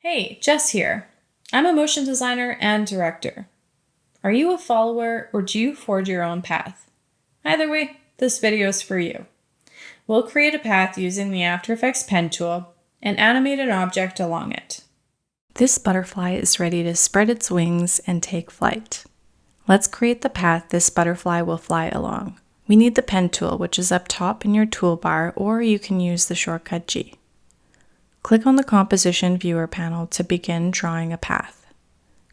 Hey, Jess here. I'm a motion designer and director. Are you a follower or do you forge your own path? Either way, this video is for you. We'll create a path using the After Effects pen tool and animate an object along it. This butterfly is ready to spread its wings and take flight. Let's create the path this butterfly will fly along. We need the pen tool, which is up top in your toolbar, or you can use the shortcut G. Click on the Composition Viewer panel to begin drawing a path.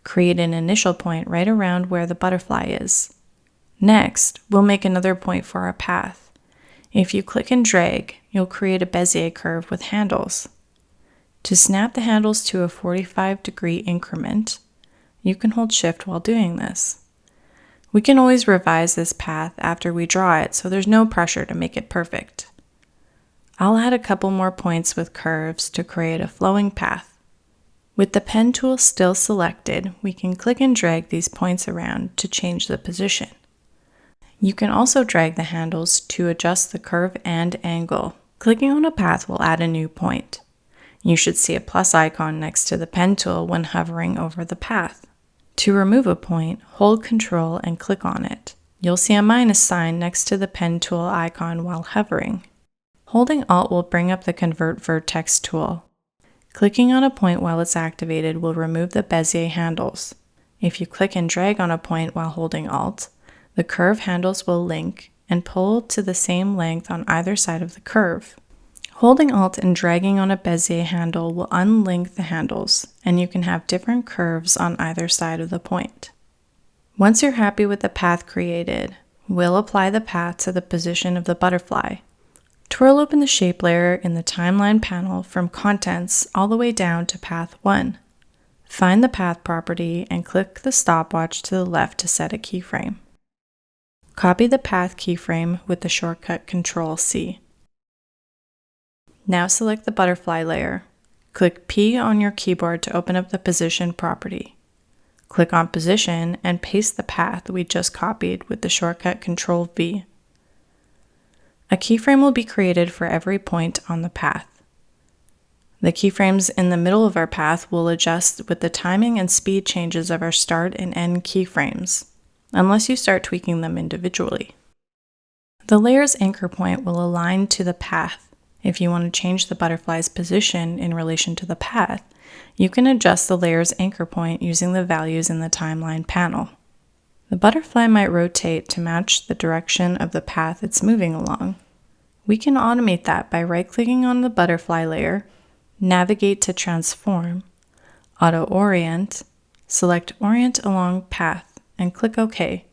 Create an initial point right around where the butterfly is. Next, we'll make another point for our path. If you click and drag, you'll create a Bezier curve with handles. To snap the handles to a 45-degree increment, you can hold Shift while doing this. We can always revise this path after we draw it, so there's no pressure to make it perfect. I'll add a couple more points with curves to create a flowing path. With the pen tool still selected, we can click and drag these points around to change the position. You can also drag the handles to adjust the curve and angle. Clicking on a path will add a new point. You should see a plus icon next to the pen tool when hovering over the path. To remove a point, hold Ctrl and click on it. You'll see a minus sign next to the pen tool icon while hovering. Holding Alt will bring up the Convert Vertex tool. Clicking on a point while it's activated will remove the Bezier handles. If you click and drag on a point while holding Alt, the curve handles will link and pull to the same length on either side of the curve. Holding Alt and dragging on a Bezier handle will unlink the handles, and you can have different curves on either side of the point. Once you're happy with the path created, we'll apply the path to the position of the butterfly. Twirl open the shape layer in the timeline panel from Contents all the way down to Path 1. Find the Path property and click the stopwatch to the left to set a keyframe. Copy the Path keyframe with the shortcut Ctrl-C. Now select the butterfly layer. Click P on your keyboard to open up the Position property. Click on Position and paste the path we just copied with the shortcut Ctrl-V. A keyframe will be created for every point on the path. The keyframes in the middle of our path will adjust with the timing and speed changes of our start and end keyframes, unless you start tweaking them individually. The layer's anchor point will align to the path. If you want to change the butterfly's position in relation to the path, you can adjust the layer's anchor point using the values in the timeline panel. The butterfly might rotate to match the direction of the path it's moving along. We can automate that by right-clicking on the butterfly layer, navigate to Transform, Auto-orient, select Orient Along Path, and click OK.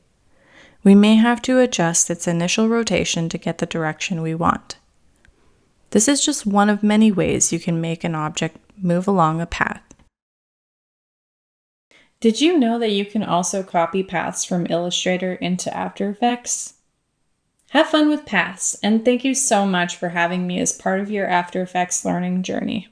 We may have to adjust its initial rotation to get the direction we want. This is just one of many ways you can make an object move along a path. Did you know that you can also copy paths from Illustrator into After Effects? Have fun with paths, and thank you so much for having me as part of your After Effects learning journey.